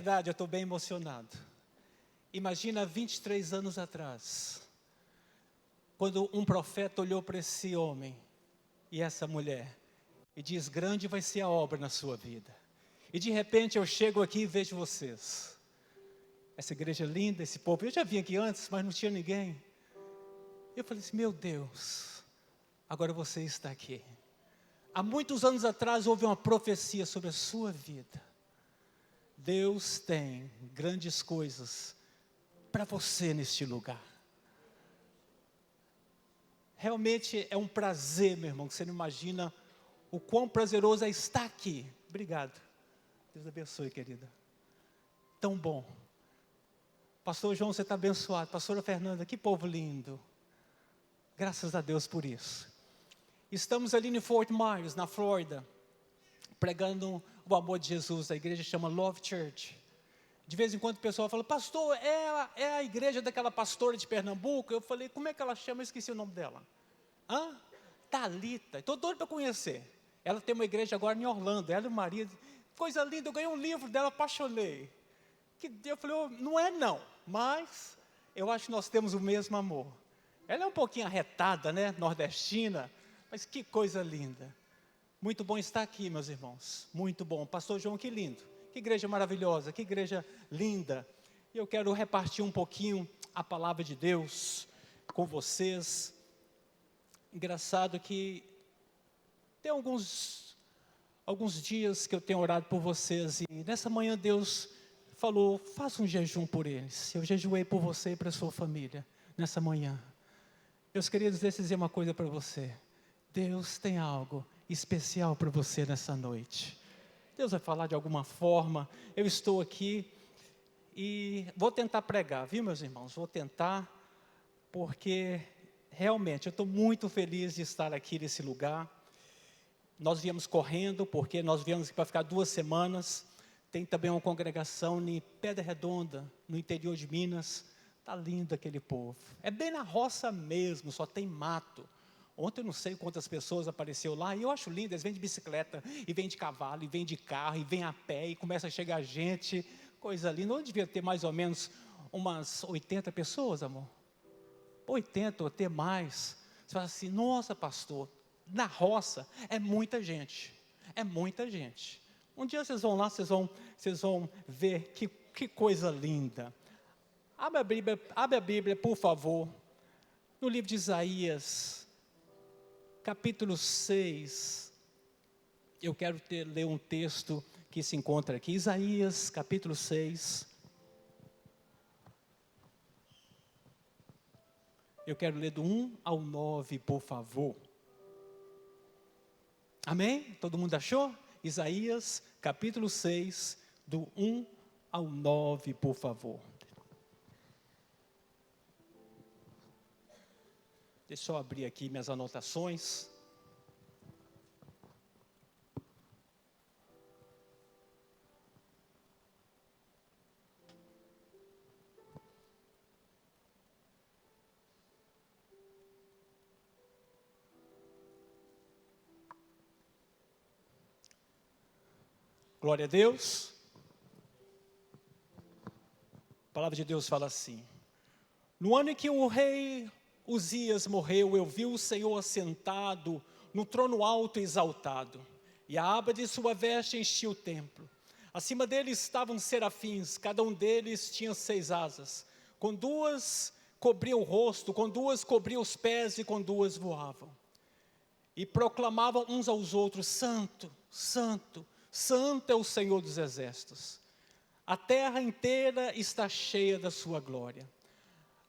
Verdade, eu estou bem emocionado. Imagina 23 anos atrás, quando um profeta olhou para esse homem e essa mulher e diz: grande vai ser a obra na sua vida. E de repente eu chego aqui e vejo vocês. Essa igreja linda, esse povo. Eu já vim aqui antes, mas não tinha ninguém. Eu falei assim: meu Deus, agora você está aqui. Há muitos anos atrás houve uma profecia sobre a sua vida. Deus tem grandes coisas para você neste lugar. Realmente é um prazer, meu irmão, que você não imagina o quão prazeroso é estar aqui. Obrigado. Deus abençoe, querida. Tão bom. Pastor João, você está abençoado. Pastora Fernanda, que povo lindo. Graças a Deus por isso. Estamos ali em Fort Myers, na Flórida, pregando o amor de Jesus. A igreja chama Love Church. De vez em quando o pessoal fala: pastor, é a igreja daquela pastora de Pernambuco? Eu falei: como é que ela chama? Eu esqueci o nome dela. Thalita. Estou doido para conhecer. Ela tem uma igreja agora em Orlando. Ela e o marido. Coisa linda, eu ganhei um livro dela, apaixonei. Eu falei: oh, não é não, mas eu acho que nós temos o mesmo amor. Ela é um pouquinho arretada, né? Nordestina, mas que coisa linda. Muito bom estar aqui, meus irmãos. Muito bom. Pastor João, que lindo. Que igreja maravilhosa, que igreja linda. E eu quero repartir um pouquinho a palavra de Deus com vocês. Engraçado que tem alguns dias que eu tenho orado por vocês. E nessa manhã Deus falou: faça um jejum por eles. Eu jejuei por você e para a sua família nessa manhã. Meus queridos, deixa eu dizer uma coisa para você. Deus tem algo especial para você nessa noite. Deus vai falar de alguma forma. Eu estou aqui e vou tentar pregar, viu, meus irmãos? Vou tentar, porque realmente eu estou muito feliz de estar aqui nesse lugar. Nós viemos correndo, porque nós viemos aqui para ficar 2 semanas. Tem também uma congregação em Pedra Redonda, no interior de Minas. Está lindo aquele povo. É bem na roça mesmo, só tem mato. Ontem eu não sei quantas pessoas apareceu lá, e eu acho lindo. Eles vêm de bicicleta, e vêm de cavalo, e vêm de carro, e vêm a pé, e começa a chegar gente. Coisa linda. Onde devia ter mais ou menos umas 80 pessoas, amor? 80 ou até mais. Você fala assim: nossa, pastor, na roça é muita gente. É muita gente. Um dia vocês vão lá, vocês vão ver que coisa linda. Abre a Bíblia, por favor, no livro de Isaías, capítulo 6. Eu quero ler um texto que se encontra aqui. Isaías, capítulo 6. Eu quero ler do 1 ao 9, por favor. Amém? Todo mundo achou? Isaías, capítulo 6, do 1 ao 9, por favor. Deixa eu abrir aqui minhas anotações. Glória a Deus. A palavra de Deus fala assim: no ano em que o rei Uzias morreu, eu vi o Senhor assentado no trono alto e exaltado, e a aba de sua veste enchia o templo. Acima dele estavam serafins, cada um deles tinha 6 asas. Com 2 cobria o rosto, com 2 cobria os pés e com 2 voavam. E proclamavam uns aos outros: Santo, Santo, Santo é o Senhor dos exércitos. A terra inteira está cheia da sua glória.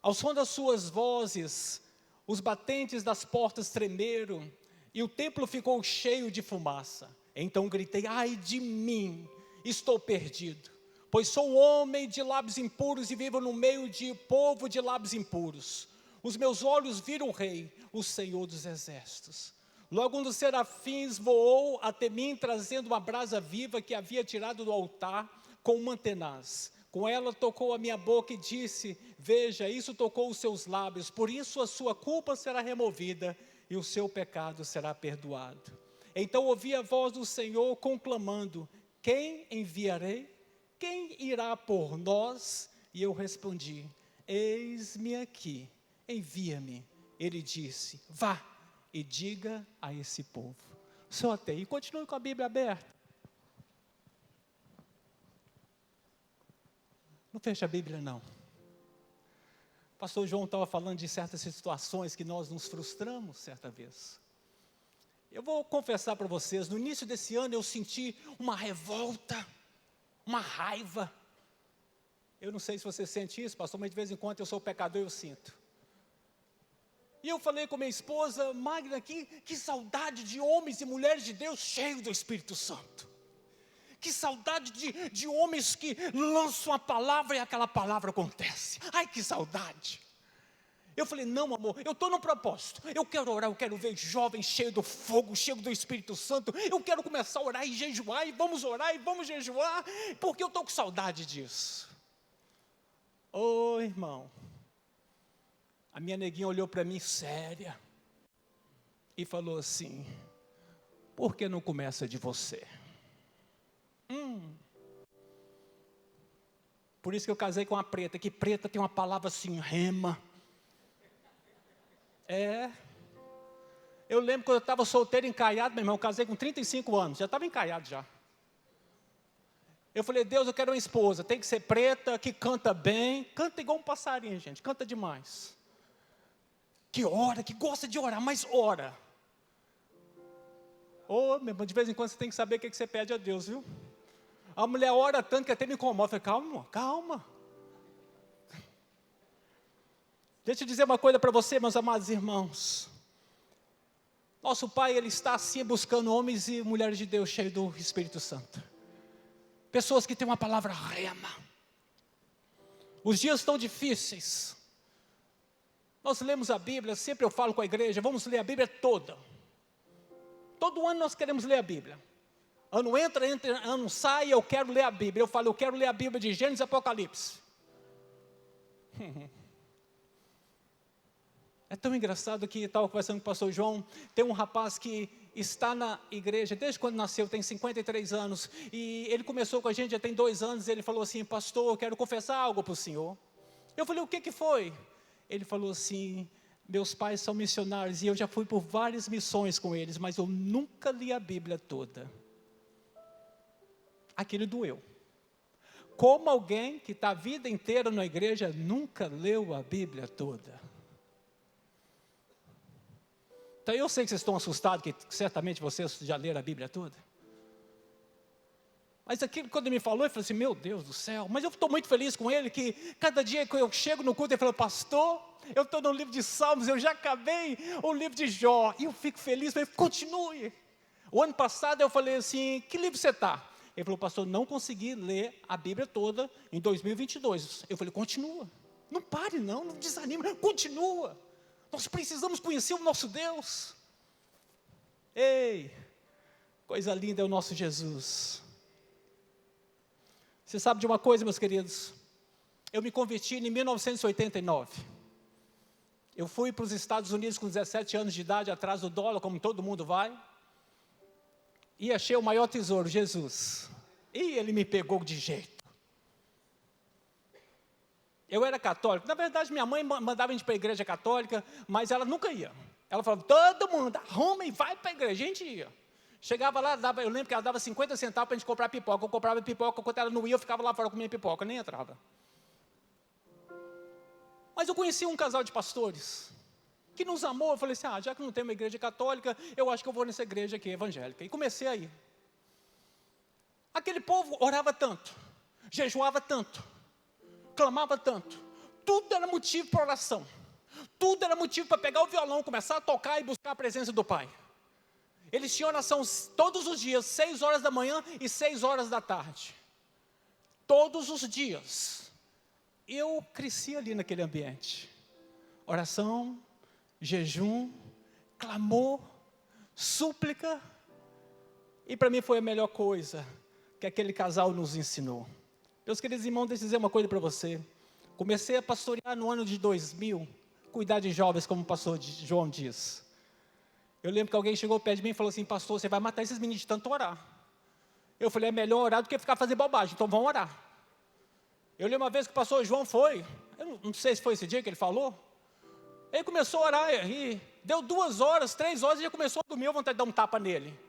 Ao som das suas vozes, os batentes das portas tremeram, e o templo ficou cheio de fumaça. Então gritei: ai de mim, estou perdido, pois sou um homem de lábios impuros e vivo no meio de povo de lábios impuros. Os meus olhos viram o Rei, o Senhor dos exércitos. Logo um dos serafins voou até mim, trazendo uma brasa viva que havia tirado do altar com uma tenaz. Com ela tocou a minha boca e disse: veja, isso tocou os seus lábios, por isso a sua culpa será removida e o seu pecado será perdoado. Então ouvi a voz do Senhor conclamando: quem enviarei? quem irá por nós? E eu respondi, eis-me aqui, envia-me. Ele disse, vá e diga a esse povo. Só até aí, continue com a Bíblia aberta. Não fecha a Bíblia, não. O pastor João estava falando de certas situações que nós nos frustramos certa vez. Eu vou confessar para vocês, no início desse ano eu senti uma revolta, uma raiva. Eu não sei se você sente isso, pastor, mas de vez em quando eu sou pecador e eu sinto. E eu falei com minha esposa, Magna, que saudade de homens e mulheres de Deus cheios do Espírito Santo. Que saudade de homens que lançam a palavra e aquela palavra acontece. Ai, que saudade. Eu falei, não amor, eu estou no propósito. Eu quero orar, eu quero ver jovens cheios do fogo, cheios do Espírito Santo. Eu quero começar a orar e jejuar, e vamos orar e vamos jejuar, porque eu estou com saudade disso. Ô irmão, a minha neguinha olhou para mim séria e falou assim, por que não começa de você? Por isso que eu casei com a preta, que preta tem uma palavra assim, rema. Eu lembro quando eu estava solteiro, encaiado, meu irmão, eu casei com 35 anos, já estava encaiado já. Eu falei, Deus, eu quero uma esposa, tem que ser preta, que canta bem, canta igual um passarinho, gente, canta demais. Que ora, que gosta de orar, mas ora. Meu irmão, de vez em quando você tem que saber o que você pede a Deus, viu? A mulher ora tanto que até me incomoda. Eu falei, calma. Deixa eu dizer uma coisa para você, meus amados irmãos. Nosso Pai, Ele está assim buscando homens e mulheres de Deus cheios do Espírito Santo. Pessoas que têm uma palavra rema. Os dias estão difíceis. Nós lemos a Bíblia, sempre eu falo com a igreja, vamos ler a Bíblia toda. Todo ano nós queremos ler a Bíblia. Ano entra, ano sai, eu quero ler a Bíblia. Eu falo, eu quero ler a Bíblia de Gênesis e Apocalipse. É tão engraçado que estava conversando com o pastor João, tem um rapaz que está na igreja, desde quando nasceu, tem 53 anos, e ele começou com a gente já tem 2 anos, ele falou assim, pastor, eu quero confessar algo para o senhor. Eu falei, o que foi? Ele falou assim, meus pais são missionários, e eu já fui por várias missões com eles, mas eu nunca li a Bíblia toda. Aquilo doeu. Como alguém que está a vida inteira na igreja, nunca leu a Bíblia toda. Então eu sei que vocês estão assustados, que certamente vocês já leram a Bíblia toda. Mas aquilo quando ele me falou, eu falei assim, meu Deus do céu. Mas eu estou muito feliz com ele, que cada dia que eu chego no culto, ele falou, pastor, eu estou no livro de Salmos, eu já acabei o livro de Jó. E eu fico feliz, falei, continue. O ano passado eu falei assim, que livro você está? Ele falou, pastor, não consegui ler a Bíblia toda em 2022. Eu falei, continua. Não pare não desanime, continua. Nós precisamos conhecer o nosso Deus. Ei, coisa linda é o nosso Jesus. Você sabe de uma coisa, meus queridos? Eu me converti em 1989. Eu fui para os Estados Unidos com 17 anos de idade, atrás do dólar, como todo mundo vai. E achei o maior tesouro, Jesus. E ele me pegou de jeito. Eu era católico. Na verdade, minha mãe mandava a gente para a igreja católica, mas ela nunca ia. Ela falava, todo mundo, arruma e vai para a igreja. A gente ia. Chegava lá, eu lembro que ela dava 50 centavos para a gente comprar pipoca. Eu comprava pipoca, quando ela não ia, eu ficava lá fora comendo pipoca, nem entrava. Mas eu conheci um casal de pastores que nos amou. Eu falei assim, já que não tem uma igreja católica, eu acho que eu vou nessa igreja aqui, evangélica. E comecei a ir. Aquele povo orava tanto, jejuava tanto, clamava tanto. Tudo era motivo para oração. Tudo era motivo para pegar o violão, começar a tocar e buscar a presença do Pai. Eles tinham oração todos os dias, 6 horas da manhã e 6 horas da tarde. Todos os dias. Eu cresci ali naquele ambiente. Oração, jejum, clamor, súplica. E para mim foi a melhor coisa que aquele casal nos ensinou. Meus queridos irmãos, deixa eu dizer uma coisa para você. Comecei a pastorear no ano de 2000, cuidar de jovens, como o pastor João diz. Eu lembro que alguém chegou perto de mim e falou assim, pastor, você vai matar esses meninos de tanto orar. Eu falei, é melhor orar do que ficar fazendo bobagem, então vamos orar. Eu lembro uma vez que o pastor João foi, eu não sei se foi esse dia que ele falou, ele começou a orar e deu 2 horas, 3 horas e já começou a dormir, eu vontade de dar um tapa nele.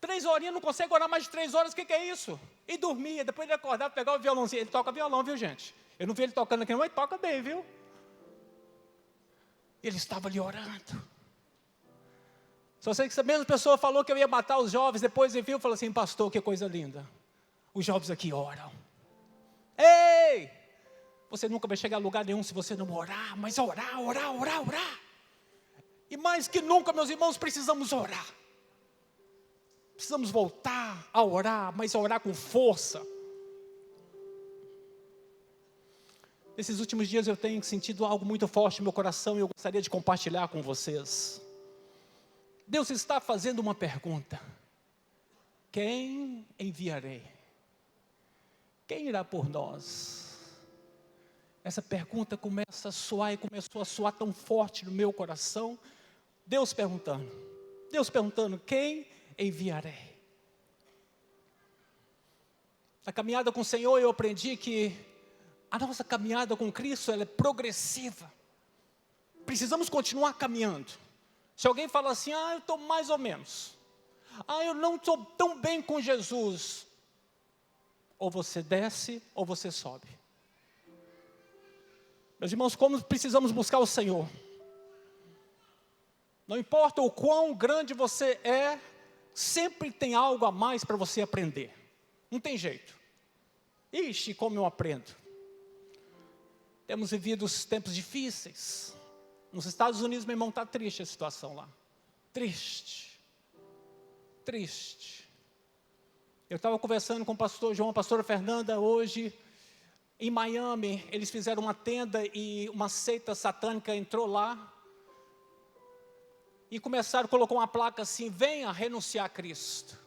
3 horinhas, não consegue orar mais de 3 horas, o que é isso? E dormia, depois ele acordava, pegava o violãozinho, ele toca violão, viu gente? Eu não vi ele tocando aqui não, mas toca bem, viu? Ele estava ali orando. Só sei que essa mesma pessoa falou que eu ia matar os jovens, depois ele viu e falou assim, pastor, que coisa linda. Os jovens aqui oram. Ei! Você nunca vai chegar a lugar nenhum se você não orar, mas orar, orar, orar, orar. E mais que nunca, meus irmãos, precisamos orar. Precisamos voltar a orar, mas a orar com força. Nesses últimos dias eu tenho sentido algo muito forte no meu coração e eu gostaria de compartilhar com vocês. Deus está fazendo uma pergunta: quem enviarei? Quem irá por nós? Essa pergunta começa a soar e começou a soar tão forte no meu coração. Deus perguntando, quem enviarei? Na caminhada com o Senhor eu aprendi que a nossa caminhada com Cristo ela é progressiva. Precisamos continuar caminhando. Se alguém fala assim, eu estou mais ou menos, eu não estou tão bem com Jesus, ou você desce ou você sobe. Meus irmãos, como precisamos buscar o Senhor? Não importa o quão grande você é, sempre tem algo a mais para você aprender. Não tem jeito. Ixi, como eu aprendo. Temos vivido tempos difíceis. Nos Estados Unidos, meu irmão, está triste a situação lá. Triste. Eu estava conversando com o pastor João, a pastora Fernanda, hoje, em Miami. Eles fizeram uma tenda e uma seita satânica entrou lá. E colocou uma placa assim, venha renunciar a Cristo.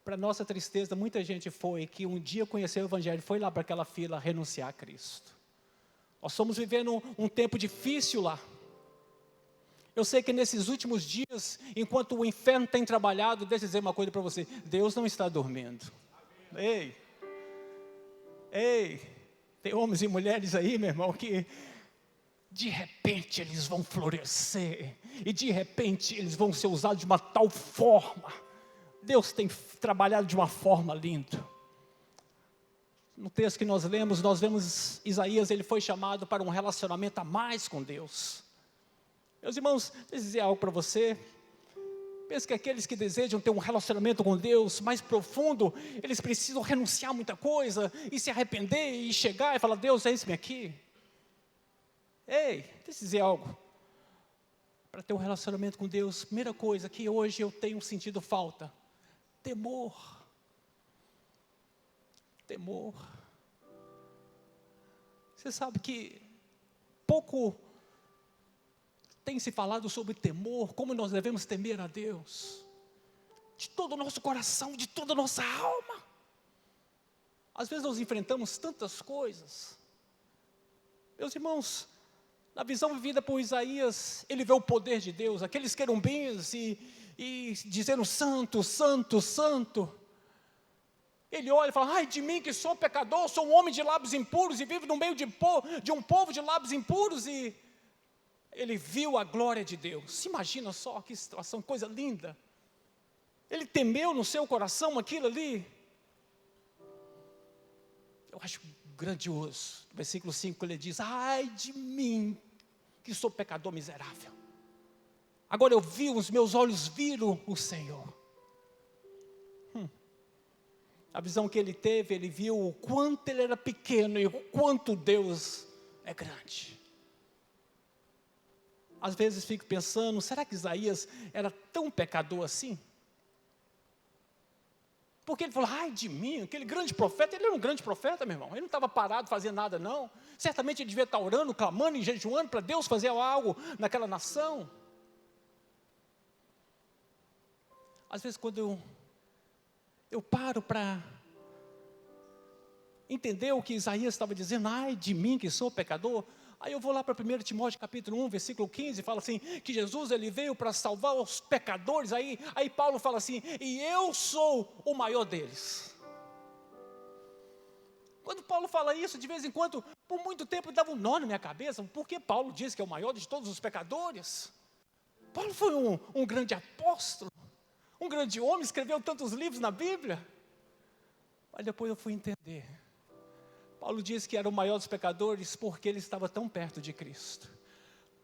Para nossa tristeza, muita gente que um dia conheceu o Evangelho, foi lá para aquela fila renunciar a Cristo. Nós estamos vivendo um tempo difícil lá. Eu sei que nesses últimos dias, enquanto o inferno tem trabalhado, deixa eu dizer uma coisa para você, Deus não está dormindo. Ei, tem homens e mulheres aí, meu irmão, que de repente eles vão florescer, e de repente eles vão ser usados de uma tal forma. Deus tem trabalhado de uma forma linda. No texto que nós vemos Isaías, ele foi chamado para um relacionamento a mais com Deus. Meus irmãos, deixa eu dizer algo para você. Penso que aqueles que desejam ter um relacionamento com Deus mais profundo, eles precisam renunciar a muita coisa, e se arrepender, e chegar e falar, Deus, eis-me aqui. Ei, deixa eu dizer algo. Para ter um relacionamento com Deus, primeira coisa que hoje eu tenho sentido falta, temor. Você sabe que pouco tem se falado sobre temor, como nós devemos temer a Deus, de todo o nosso coração, de toda a nossa alma. Às vezes nós enfrentamos tantas coisas. Meus irmãos, na visão vivida por Isaías, ele vê o poder de Deus, aqueles querubins e dizendo santo, santo, santo. Ele olha e fala, ai de mim que sou pecador, sou um homem de lábios impuros e vivo no meio de um povo de lábios impuros. E ele viu a glória de Deus. Imagina só que situação, coisa linda. Ele temeu no seu coração aquilo ali. Eu acho grandioso. No versículo 5 ele diz, ai de mim que sou pecador miserável. Agora os meus olhos viram o Senhor. A visão que ele teve, ele viu o quanto ele era pequeno e o quanto Deus é grande. Às vezes fico pensando, será que Isaías era tão pecador assim? Porque ele falou, ai de mim, aquele grande profeta, ele era um grande profeta, meu irmão. Ele não estava parado fazendo nada não. Certamente ele devia estar orando, clamando e jejuando para Deus fazer algo naquela nação. Às vezes quando eu paro para entender o que Isaías estava dizendo, ai de mim que sou pecador, aí eu vou lá para 1 Timóteo capítulo 1, versículo 15, fala assim, que Jesus ele veio para salvar os pecadores, aí Paulo fala assim, e eu sou o maior deles. Paulo fala isso, de vez em quando, por muito tempo dava um nó na minha cabeça, por que Paulo diz que é o maior de todos os pecadores? Paulo foi um grande apóstolo, um grande homem, escreveu tantos livros na Bíblia. Mas depois eu fui entender. Paulo diz que era o maior dos pecadores porque ele estava tão perto de Cristo.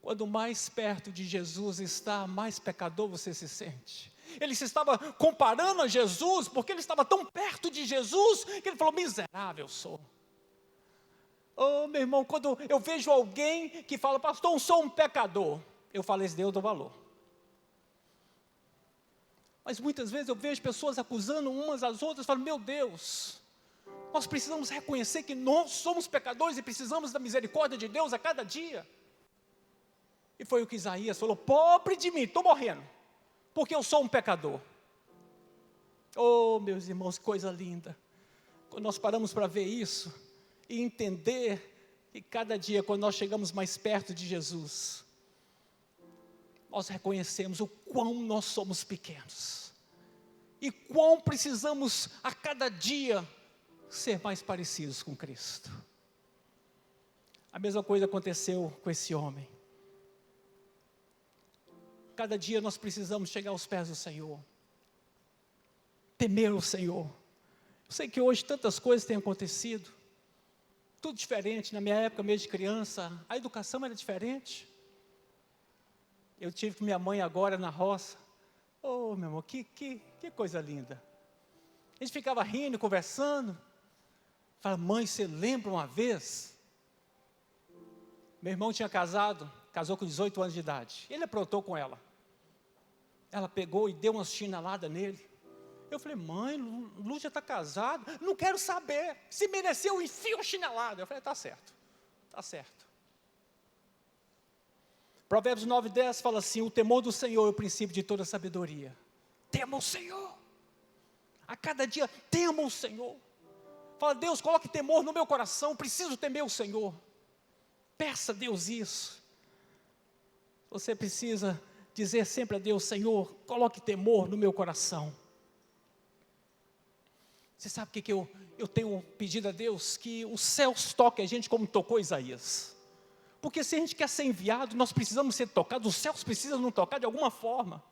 Quando mais perto de Jesus está, mais pecador você se sente. Ele se estava comparando a Jesus, porque ele estava tão perto de Jesus, que ele falou, miserável eu sou. Oh, meu irmão, quando eu vejo alguém que fala, pastor, eu sou um pecador, eu falo, esse Deus dá valor. Mas muitas vezes eu vejo pessoas acusando umas às outras, falando, meu Deus, nós precisamos reconhecer que nós somos pecadores e precisamos da misericórdia de Deus a cada dia. E foi o que Isaías falou, pobre de mim, estou morrendo, porque eu sou um pecador. Oh, meus irmãos, que coisa linda, quando nós paramos para ver isso, e entender que cada dia, quando nós chegamos mais perto de Jesus, nós reconhecemos o quão nós somos pequenos, e quão precisamos a cada dia ser mais parecidos com Cristo. A mesma coisa aconteceu com esse homem. Cada dia nós precisamos chegar aos pés do Senhor, temer o Senhor. Eu sei que hoje tantas coisas têm acontecido, tudo diferente. Na minha época mesmo de criança, a educação era diferente. Eu tive com minha mãe agora na roça. Oh, meu amor, que coisa linda. A gente ficava rindo, conversando. Fala, mãe, você lembra uma vez? Meu irmão tinha casou com 18 anos de idade. Ele aprontou com ela. Ela pegou e deu uma chinelada nele. Eu falei, mãe, Lu já está casado. Não quero saber. Se mereceu, enfia a chinelada. Eu falei, está certo. Está certo. Provérbios 9:10 fala assim, o temor do Senhor é o princípio de toda sabedoria. Tema o Senhor. A cada dia, tema o Senhor. Fala, Deus, coloque temor no meu coração, preciso temer o Senhor. Peça a Deus isso. Você precisa dizer sempre a Deus, Senhor, coloque temor no meu coração. Você sabe o que eu tenho pedido a Deus? Que os céus toquem a gente como tocou Isaías. Porque se a gente quer ser enviado, nós precisamos ser tocados, os céus precisam nos tocar de alguma forma.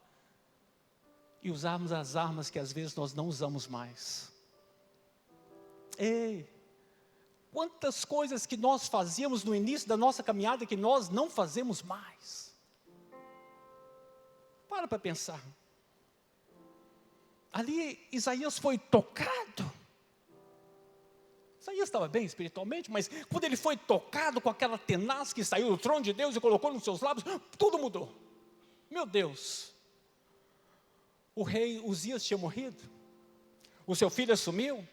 E usarmos as armas que às vezes nós não usamos mais. Ei, quantas coisas que nós fazíamos no início da nossa caminhada que nós não fazemos mais. Para pensar. Ali Isaías foi tocado. Isaías estava bem espiritualmente, mas quando ele foi tocado com aquela tenaz que saiu do trono de Deus e colocou nos seus lábios, tudo mudou. Meu Deus. O rei Uzias tinha morrido. O seu filho assumiu.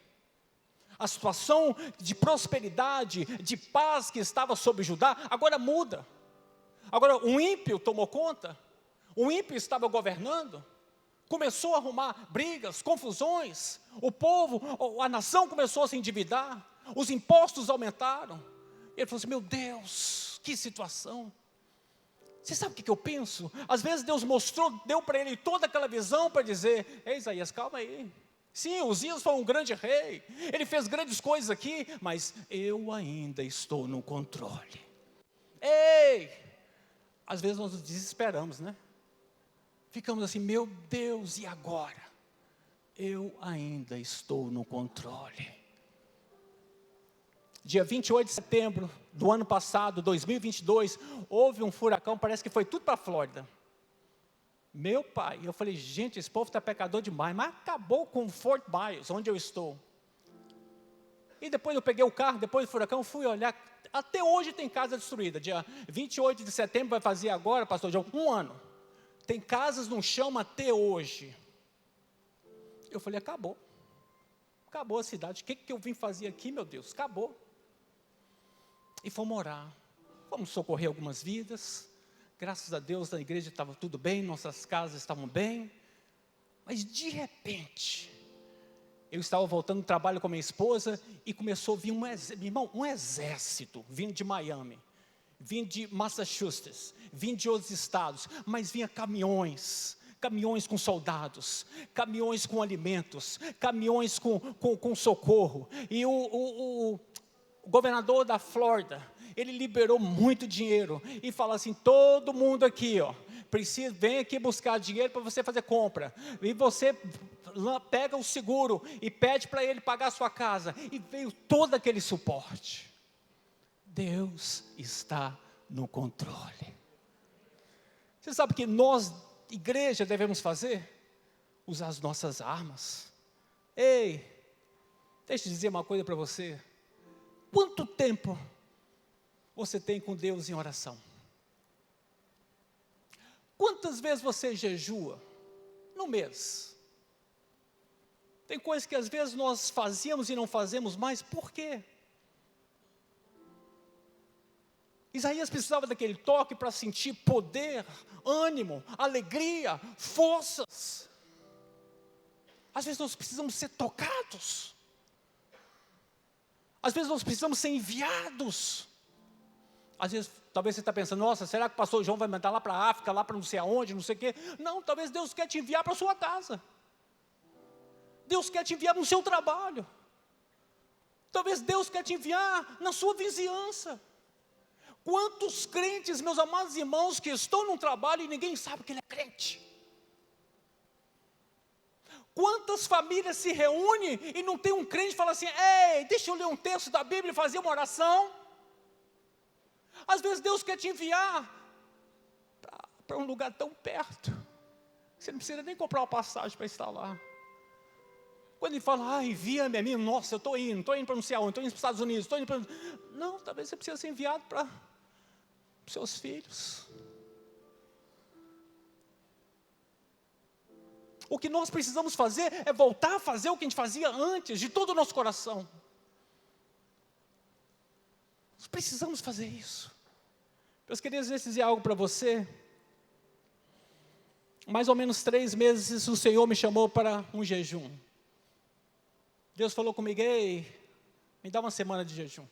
A situação de prosperidade, de paz que estava sobre Judá, agora muda. Agora o ímpio tomou conta. O ímpio estava governando, começou a arrumar brigas, confusões, o povo, a nação começou a se endividar, os impostos aumentaram. Ele falou assim, meu Deus, que situação. Você sabe o que eu penso? Às vezes Deus deu para ele toda aquela visão para dizer, ei Isaías, calma aí. Sim, Uzias foi um grande rei, ele fez grandes coisas aqui, mas eu ainda estou no controle. Ei, às vezes nós nos desesperamos, né? Ficamos assim, meu Deus, e agora? Eu ainda estou no controle. Dia 28 de setembro do ano passado, 2022, houve um furacão, parece que foi tudo para a Flórida. Meu pai, eu falei, gente, esse povo está pecador demais, mas acabou com Fort Myers, onde eu estou. E depois eu peguei o carro, depois do furacão, fui olhar, até hoje tem casa destruída. Dia 28 de setembro vai fazer agora, pastor João, 1 ano. Tem casas no chão até hoje. Eu falei, acabou a cidade, o que eu vim fazer aqui, meu Deus, acabou. E fomos orar, fomos socorrer algumas vidas, graças a Deus na igreja estava tudo bem, nossas casas estavam bem, mas de repente, eu estava voltando do trabalho com a minha esposa, e começou a vir um exército, vindo de Miami, vindo de Massachusetts, vindo de outros estados, mas vinha caminhões com soldados, caminhões com alimentos, caminhões com socorro, e o governador da Flórida, ele liberou muito dinheiro e fala assim: todo mundo aqui, vem aqui buscar dinheiro para você fazer compra, e você pega o seguro e pede para ele pagar a sua casa, e veio todo aquele suporte. Deus está no controle. Você sabe o que nós, igreja, devemos fazer? Usar as nossas armas. Ei, deixa eu dizer uma coisa para você. Quanto tempo você tem com Deus em oração? Quantas vezes você jejua no mês? Tem coisas que às vezes nós fazíamos e não fazemos mais, por quê? Isaías precisava daquele toque para sentir poder, ânimo, alegria, forças. Às vezes nós precisamos ser tocados. Às vezes nós precisamos ser enviados. Às vezes, talvez você está pensando: nossa, será que o pastor João vai mandar lá para a África, lá para não sei aonde, não sei o quê? Não, talvez Deus quer te enviar para a sua casa. Deus quer te enviar no seu trabalho. Talvez Deus quer te enviar na sua vizinhança. Quantos crentes, meus amados irmãos, que estão num trabalho e ninguém sabe que ele é crente? Quantas famílias se reúnem e não tem um crente que fala assim: ei, deixa eu ler um texto da Bíblia e fazer uma oração? Às vezes Deus quer te enviar para um lugar tão perto, você não precisa nem comprar uma passagem para estar lá. Quando ele fala: envia-me a mim, nossa, eu estou indo para não sei aonde, estou indo para os Estados Unidos, estou indo para... Não, talvez você precise ser enviado para os seus filhos. O que nós precisamos fazer é voltar a fazer o que a gente fazia antes, de todo o nosso coração. Nós precisamos fazer isso. Meus queridos, deixa eu dizer algo para você. Mais ou menos 3 meses o Senhor me chamou para um jejum. Deus falou comigo: ei, me dá uma semana de jejum.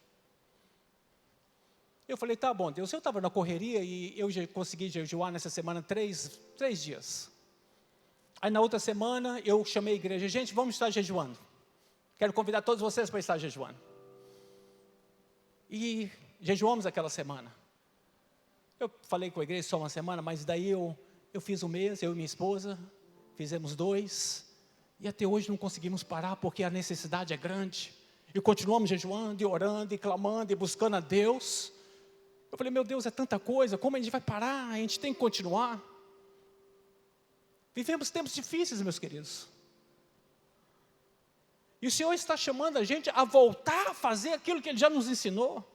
Eu falei: tá bom, Deus. Eu estava na correria e eu consegui jejuar nessa semana 3 dias. Aí na outra semana eu chamei a igreja: gente, vamos estar jejuando. Quero convidar todos vocês para estar jejuando. E jejuamos aquela semana. Eu falei com a igreja só uma semana, mas daí eu fiz um mês, eu e minha esposa, fizemos 2, e até hoje não conseguimos parar, porque a necessidade é grande, e continuamos jejuando, e orando, e clamando, e buscando a Deus. Eu falei: meu Deus, é tanta coisa, como a gente vai parar? A gente tem que continuar. Vivemos tempos difíceis, meus queridos, e o Senhor está chamando a gente a voltar a fazer aquilo que Ele já nos ensinou.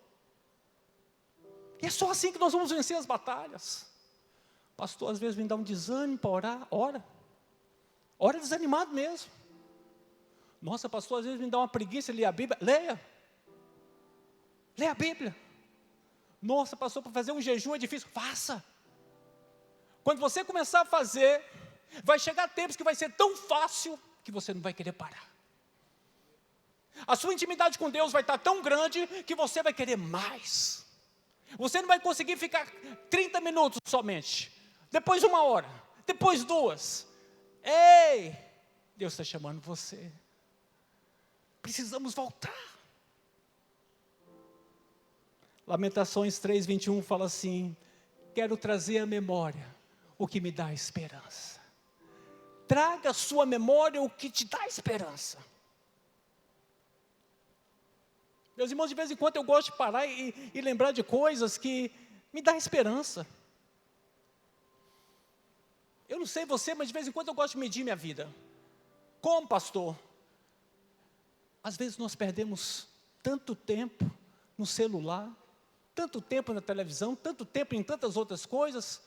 E é só assim que nós vamos vencer as batalhas. Pastor, às vezes me dá um desânimo para orar. Ora desanimado mesmo. Nossa, pastor, às vezes me dá uma preguiça de ler a Bíblia. Leia a Bíblia. Nossa, pastor, para fazer um jejum é difícil. Faça. Quando você começar a fazer, vai chegar tempos que vai ser tão fácil que você não vai querer parar. A sua intimidade com Deus vai estar tão grande que você vai querer mais. Você não vai conseguir ficar 30 minutos somente, depois 1 hora, depois 2. Ei, Deus está chamando você. Precisamos voltar. Lamentações 3:21 fala assim: quero trazer à memória o que me dá esperança. Traga à sua memória o que te dá esperança. Meus irmãos, de vez em quando eu gosto de parar e lembrar de coisas que me dão esperança. Eu não sei você, mas de vez em quando eu gosto de medir minha vida. Como, pastor? Às vezes nós perdemos tanto tempo no celular, tanto tempo na televisão, tanto tempo em tantas outras coisas,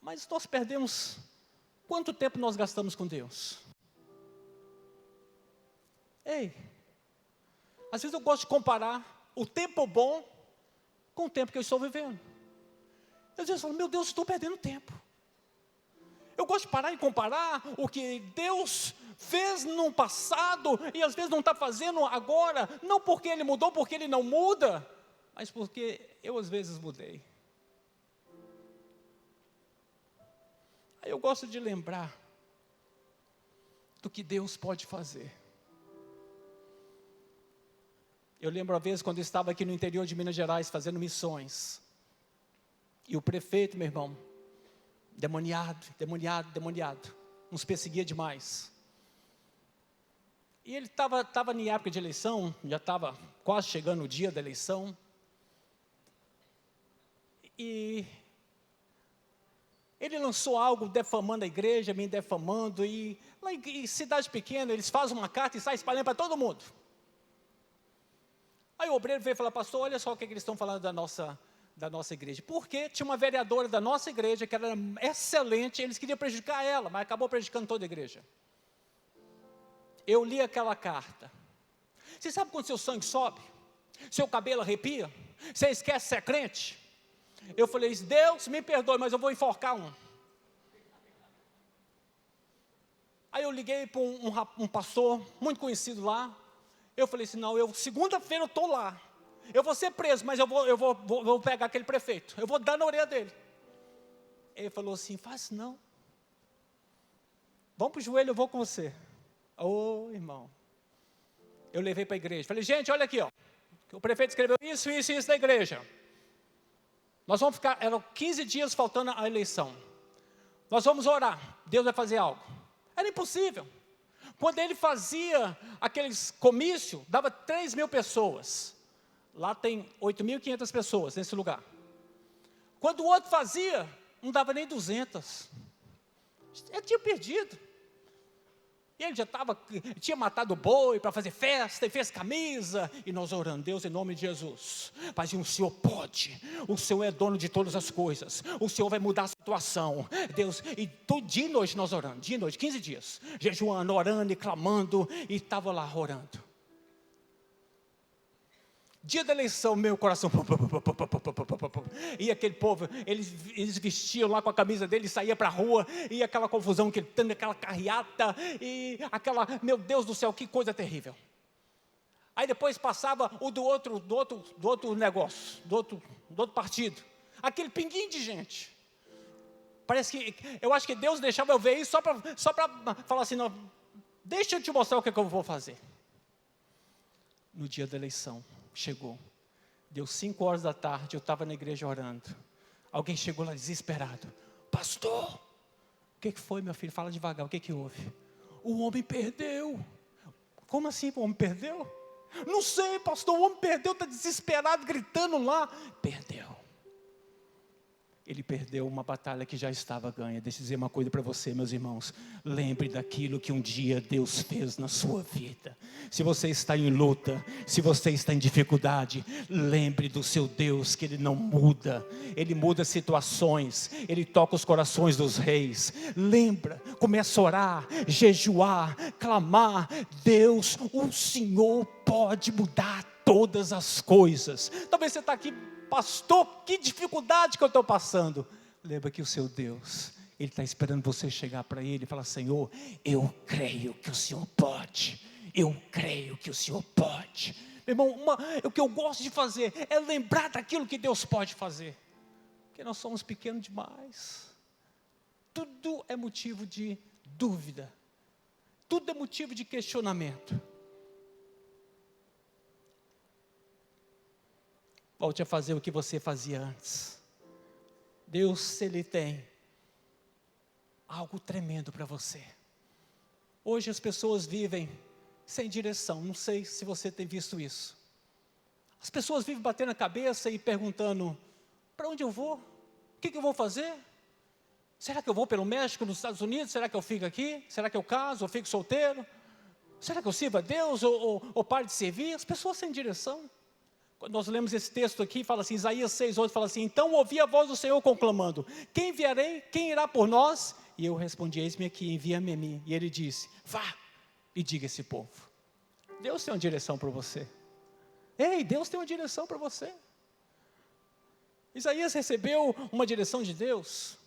mas nós perdemos... Quanto tempo nós gastamos com Deus? Ei, às vezes eu gosto de comparar o tempo bom com o tempo que eu estou vivendo. Às vezes eu falo: meu Deus, estou perdendo tempo. Eu gosto de parar e comparar o que Deus fez no passado e às vezes não está fazendo agora, não porque Ele mudou, porque Ele não muda, mas porque eu às vezes mudei. Aí eu gosto de lembrar do que Deus pode fazer. Eu lembro uma vez quando eu estava aqui no interior de Minas Gerais fazendo missões. E o prefeito, meu irmão, demoniado, nos perseguia demais. E ele estava em época de eleição, já estava quase chegando o dia da eleição. E ele lançou algo defamando a igreja, me defamando. E lá em cidade pequena, eles fazem uma carta e saem espalhando para todo mundo. Aí o obreiro veio falar, pastor, olha só o que eles estão falando da nossa igreja. Porque tinha uma vereadora da nossa igreja que era excelente, eles queriam prejudicar ela, mas acabou prejudicando toda a igreja. Eu li aquela carta. Você sabe quando seu sangue sobe? Seu cabelo arrepia? Você esquece ser crente? Eu falei, Deus me perdoe, mas eu vou enforcar um. Aí eu liguei para um pastor muito conhecido lá. Eu falei assim, não, segunda-feira eu estou lá. Eu vou ser preso, mas eu vou pegar aquele prefeito. Eu vou dar na orelha dele. Ele falou assim, faz não. Vamos para o joelho, eu vou com você. Ô, irmão. Eu levei para a igreja. Falei, gente, olha aqui, ó. O prefeito escreveu isso da igreja. Nós vamos ficar, eram 15 dias faltando a eleição. Nós vamos orar. Deus vai fazer algo. Era impossível. Quando ele fazia aqueles comícios, dava 3.000 pessoas. Lá tem 8.500 pessoas nesse lugar. Quando o outro fazia, não dava nem 200. Ele tinha perdido. E ele já tinha matado o boi para fazer festa, e fez camisa, e nós orando, Deus, em nome de Jesus, Pai, o Senhor pode, o Senhor é dono de todas as coisas, o Senhor vai mudar a situação, Deus, e dia e noite nós orando, dia e noite, 15 dias, jejuando, orando e clamando, e estava lá orando. Dia da eleição, meu coração, e aquele povo, eles vestiam lá com a camisa dele, saía para a rua, e aquela confusão, aquela carreata, e aquela, meu Deus do céu, que coisa terrível. Aí depois passava o do outro negócio, do outro partido, aquele pinguinho de gente. Parece que, eu acho que Deus deixava eu ver isso só para falar assim, não, deixa eu te mostrar o que eu vou fazer. No dia da eleição, chegou, deu 5 horas da tarde, eu estava na igreja orando, alguém chegou lá desesperado, pastor, o que foi, meu filho, fala devagar, o que houve? O homem perdeu. Como assim o homem perdeu? Não sei, pastor, o homem perdeu, está desesperado, gritando lá, perdeu. Ele perdeu uma batalha que já estava ganha. Deixa eu dizer uma coisa para você, meus irmãos. Lembre daquilo que um dia Deus fez na sua vida. Se você está em luta, se você está em dificuldade, lembre do seu Deus, que Ele não muda. Ele muda situações, Ele toca os corações dos reis. Lembra, começa a orar, jejuar, clamar. Deus, o Senhor pode mudar todas as coisas. Talvez você está aqui, pastor, que dificuldade que eu estou passando. Lembra que o seu Deus, Ele está esperando você chegar para Ele e falar, Senhor, eu creio que o Senhor pode. Eu creio que o Senhor pode. Meu irmão, o que eu gosto de fazer é lembrar daquilo que Deus pode fazer. Porque nós somos pequenos demais. Tudo é motivo de dúvida. Tudo é motivo de questionamento. Volte a fazer o que você fazia antes. Deus, Ele tem algo tremendo para você. Hoje as pessoas vivem sem direção. Não sei se você tem visto isso. As pessoas vivem batendo a cabeça e perguntando, para onde eu vou? O que eu vou fazer? Será que eu vou pelo México, nos Estados Unidos? Será que eu fico aqui? Será que eu caso ou fico solteiro? Será que eu sirvo a Deus ou paro de servir? As pessoas sem direção. Quando nós lemos esse texto aqui, fala assim, Isaías 6:8, fala assim, então ouvi a voz do Senhor conclamando, quem enviarei? Quem irá por nós? E eu respondi, eis-me aqui, envia-me a mim. E ele disse, vá e diga a esse povo. Deus tem uma direção para você. Ei, Deus tem uma direção para você. Isaías recebeu uma direção de Deus.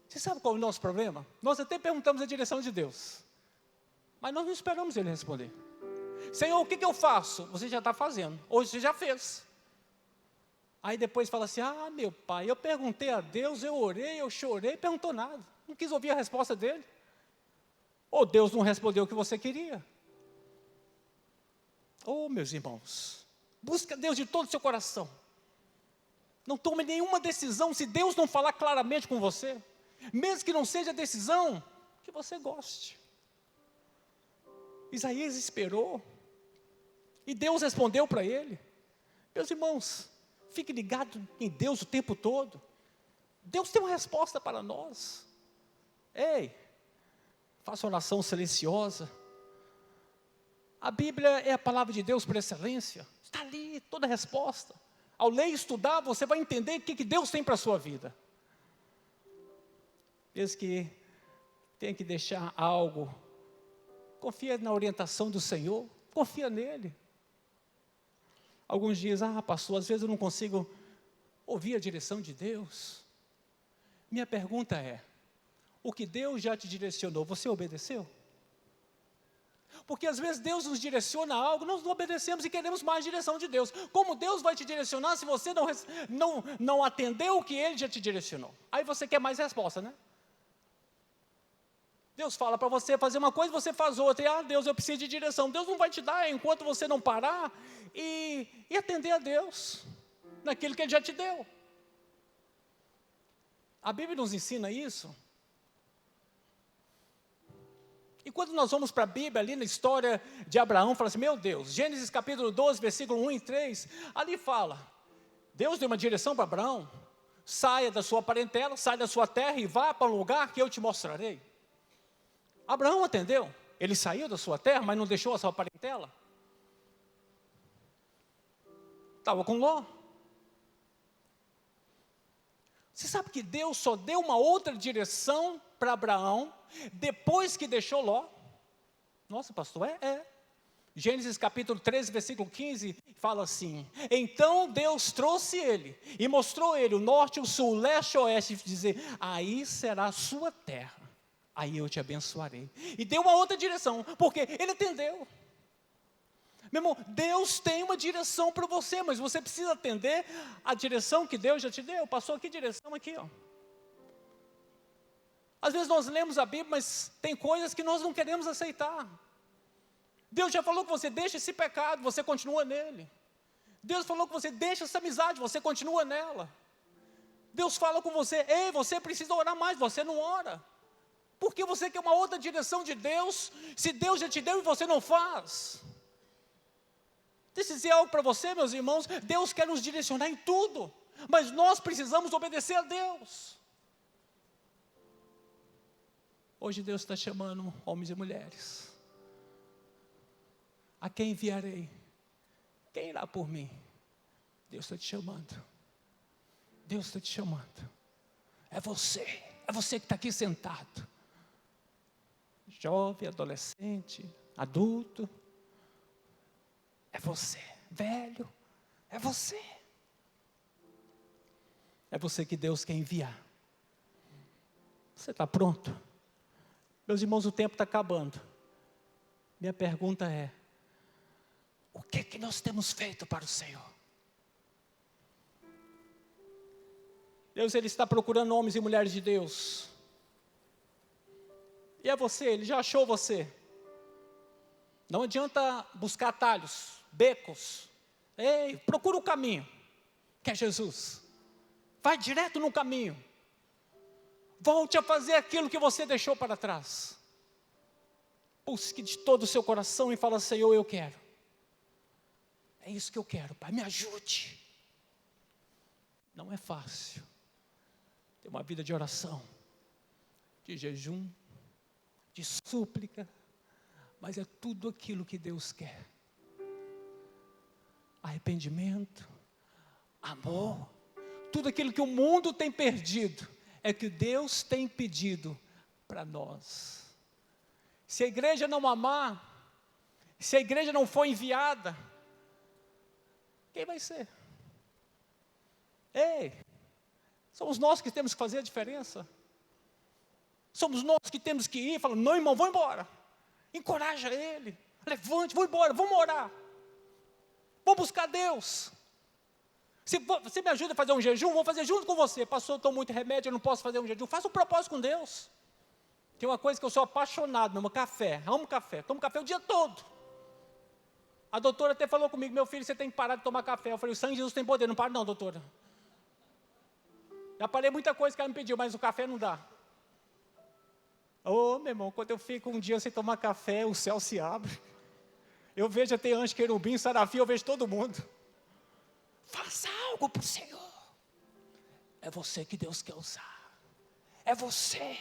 Você sabe qual é o nosso problema? Nós até perguntamos a direção de Deus, mas nós não esperamos Ele responder. Senhor, o que eu faço? Você já está fazendo, hoje você já fez. Aí depois fala assim, meu pai, eu perguntei a Deus, eu orei, eu chorei, perguntou nada, não quis ouvir a resposta dele. Ou Deus não respondeu o que você queria. Oh, meus irmãos, busca Deus de todo o seu coração. Não tome nenhuma decisão se Deus não falar claramente com você. Mesmo que não seja a decisão que você goste. Isaías esperou. E Deus respondeu para ele. Meus irmãos, fique ligado em Deus o tempo todo. Deus tem uma resposta para nós. Ei, faça oração silenciosa. A Bíblia é a palavra de Deus por excelência. Está ali toda a resposta. Ao ler e estudar, você vai entender o que Deus tem para a sua vida. Desde que tem que deixar algo, confia na orientação do Senhor, confia nele. Alguns dizem, pastor, às vezes eu não consigo ouvir a direção de Deus. Minha pergunta é, o que Deus já te direcionou, você obedeceu? Porque às vezes Deus nos direciona a algo, nós não obedecemos e queremos mais direção de Deus. Como Deus vai te direcionar se você não atendeu o que Ele já te direcionou? Aí você quer mais resposta, né? Deus fala para você fazer uma coisa, você faz outra. E, Deus, eu preciso de direção. Deus não vai te dar enquanto você não parar e atender a Deus naquilo que Ele já te deu. A Bíblia nos ensina isso. E quando nós vamos para a Bíblia, ali na história de Abraão, fala assim, meu Deus, Gênesis capítulo 12, versículo 1 e 3, ali fala, Deus deu uma direção para Abraão, saia da sua parentela, saia da sua terra e vá para um lugar que eu te mostrarei. Abraão atendeu, ele saiu da sua terra, mas não deixou a sua parentela. Estava com Ló. Você sabe que Deus só deu uma outra direção para Abraão, depois que deixou Ló? Nossa, pastor, Gênesis capítulo 13, versículo 15, fala assim, então Deus trouxe ele, e mostrou ele o norte, o sul, o leste e o oeste, e dizer, aí será a sua terra, aí eu te abençoarei. E deu uma outra direção, porque ele atendeu. Meu irmão, Deus tem uma direção para você, mas você precisa atender a direção que Deus já te deu. Passou aqui direção aqui, ó. Às vezes nós lemos a Bíblia, mas tem coisas que nós não queremos aceitar. Deus já falou que você deixa esse pecado, você continua nele. Deus falou que você deixa essa amizade, você continua nela. Deus fala com você, ei, você precisa orar mais, você não ora. Porque você quer uma outra direção de Deus, se Deus já te deu e você não faz. Deixa eu dizer algo para você, meus irmãos, Deus quer nos direcionar em tudo, mas nós precisamos obedecer a Deus. Hoje Deus está chamando homens e mulheres. A quem enviarei? Quem irá por mim? Deus está te chamando. Deus está te chamando. É você que está aqui sentado. Jovem, adolescente, adulto. É você, velho, é você. É você que Deus quer enviar. Você está pronto? Meus irmãos, o tempo está acabando. Minha pergunta é, o que nós temos feito para o Senhor? Deus, Ele está procurando homens e mulheres de Deus. E é você, Ele já achou você. Não adianta buscar atalhos, becos. Ei, procura o caminho, que é Jesus. Vai direto no caminho. Volte a fazer aquilo que você deixou para trás. Busque de todo o seu coração e fala, Senhor, eu quero. É isso que eu quero, Pai, me ajude. Não é fácil. Ter uma vida de oração, de jejum, de súplica, mas é tudo aquilo que Deus quer. Arrependimento, amor, tudo aquilo que o mundo tem perdido, é que Deus tem pedido para nós. Se a igreja não amar, se a igreja não for enviada, quem vai ser? Ei, somos nós que temos que fazer a diferença. Somos nós que temos que ir, falando, não irmão, vou embora. Encoraja ele, levante, vou embora, vamos orar. Vamos buscar Deus. Se você me ajuda a fazer um jejum, vou fazer junto com você. Pastor, eu estou muito remédio, eu não posso fazer um jejum. Faça um propósito com Deus. Tem uma coisa que eu sou apaixonado, meu irmão, café. Amo café, tomo café o dia todo. A doutora até falou comigo, meu filho, você tem que parar de tomar café. Eu falei, o sangue de Jesus tem poder, não para não, doutora. Já parei muita coisa que ela me pediu, mas o café não dá. Ô, meu irmão, quando eu fico um dia sem tomar café, o céu se abre. Eu vejo até anjo, querubim, sarafim, eu vejo todo mundo. Faça algo para o Senhor. É você que Deus quer usar. É você.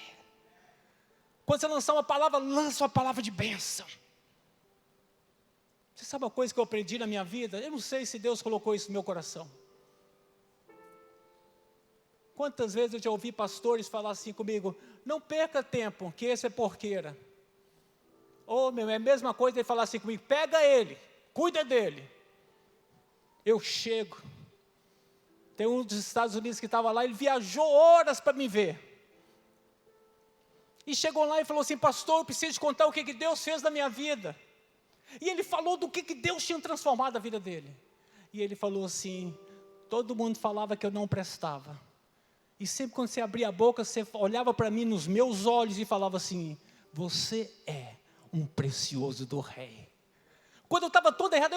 Quando você lançar uma palavra, lança uma palavra de bênção. Você sabe uma coisa que eu aprendi na minha vida? Eu não sei se Deus colocou isso no meu coração. Quantas vezes eu já ouvi pastores falar assim comigo, não perca tempo, que esse é porqueira. Ou, meu, é a mesma coisa ele falar assim comigo, pega ele, cuida dele. Eu chego. Tem um dos Estados Unidos que estava lá, ele viajou horas para me ver. E chegou lá e falou assim, pastor, eu preciso te contar o que Deus fez na minha vida. E ele falou do que Deus tinha transformado a vida dele. E ele falou assim, todo mundo falava que eu não prestava. E sempre quando você abria a boca, você olhava para mim nos meus olhos e falava assim, você é um precioso do rei. Quando eu estava todo errado,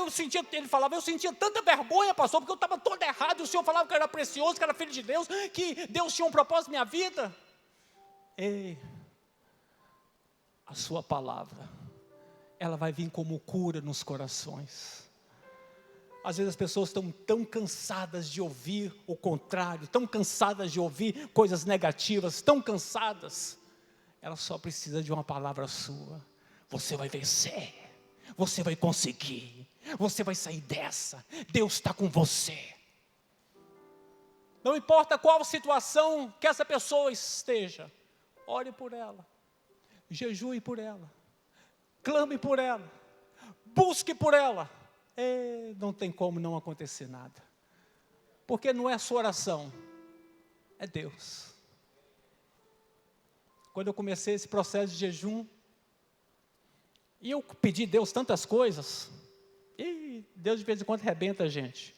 ele falava, eu sentia tanta vergonha, pastor, porque eu estava todo errado, e o Senhor falava que eu era precioso, que era filho de Deus, que Deus tinha um propósito na minha vida. Ei, a sua palavra, ela vai vir como cura nos corações. Às vezes as pessoas estão tão cansadas de ouvir o contrário, tão cansadas de ouvir coisas negativas, tão cansadas. Ela só precisa de uma palavra sua. Você vai vencer, você vai conseguir, você vai sair dessa. Deus está com você. Não importa qual situação que essa pessoa esteja, ore por ela, jejue por ela, clame por ela, busque por ela. Não tem como não acontecer nada, porque não é a sua oração, é Deus. Quando eu comecei esse processo de jejum, e eu pedi a Deus tantas coisas, e Deus de vez em quando arrebenta a gente.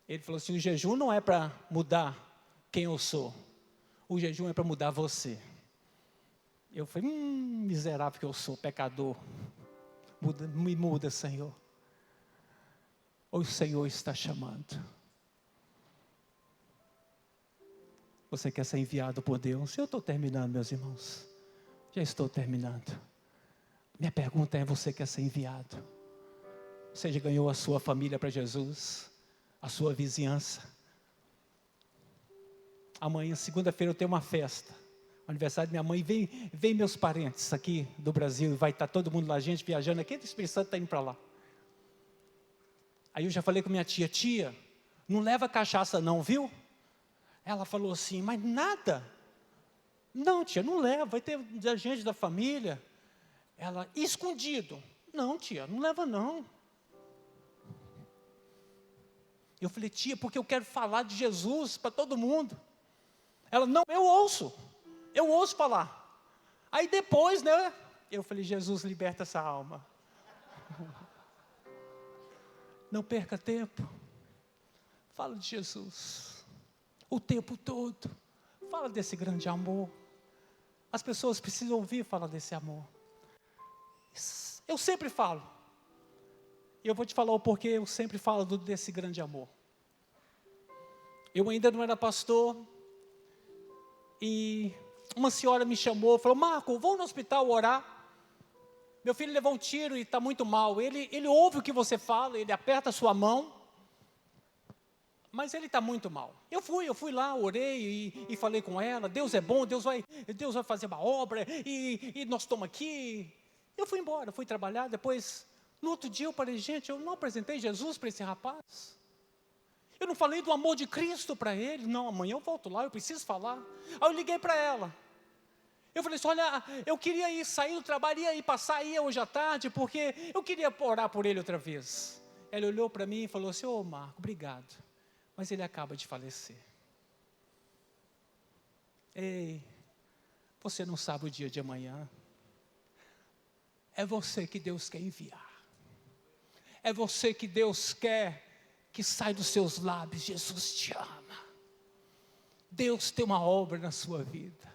Ele falou assim, o jejum não é para mudar quem eu sou, o jejum é para mudar você. Eu falei, miserável que eu sou, pecador, me muda, Senhor. O Senhor está chamando. Você quer ser enviado por Deus? Eu estou terminando, meus irmãos. Já estou terminando. Minha pergunta é, você quer ser enviado? Você já ganhou a sua família para Jesus? A sua vizinhança? Amanhã, segunda-feira, eu tenho uma festa. Aniversário da minha mãe. Vem meus parentes aqui do Brasil. Vai estar todo mundo lá, gente viajando aqui. O Espírito Santo está indo para lá. Aí eu já falei com minha tia, tia, não leva cachaça não, viu? Ela falou assim, mas nada. Não, tia, não leva, vai ter gente da família. Ela, escondido. Não, tia, não leva não. Eu falei, tia, porque eu quero falar de Jesus para todo mundo. Ela, não, eu ouço falar. Aí depois, né, eu falei, Jesus, liberta essa alma. Não perca tempo, fala de Jesus, o tempo todo, fala desse grande amor, as pessoas precisam ouvir falar desse amor. Eu sempre falo, e eu vou te falar o porquê eu sempre falo desse grande amor. Eu ainda não era pastor, e uma senhora me chamou, falou, Marco, vamos no hospital orar. Meu filho levou um tiro e está muito mal. Ele ouve o que você fala, ele aperta a sua mão, mas ele está muito mal. Eu fui lá, orei e falei com ela, Deus é bom, Deus vai fazer uma obra, e nós estamos aqui. Eu fui embora, fui trabalhar, depois, no outro dia eu falei, gente, eu não apresentei Jesus para esse rapaz. Eu não falei do amor de Cristo para ele. Não, amanhã eu volto lá, eu preciso falar. Aí eu liguei para ela. Eu falei assim, olha, eu queria ir sair do trabalho, passar aí hoje à tarde, porque eu queria orar por ele outra vez. Ela olhou para mim e falou assim, Marco, obrigado, mas ele acaba de falecer. Ei, você não sabe o dia de amanhã. É você que Deus quer enviar. É você que Deus quer que saia dos seus lábios, Jesus te ama. Deus tem uma obra na sua vida.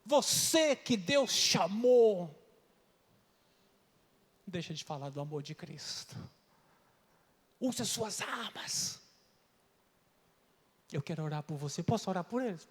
Você que Deus chamou, deixa de falar do amor de Cristo. Use as suas armas. Eu quero orar por você. Posso orar por eles?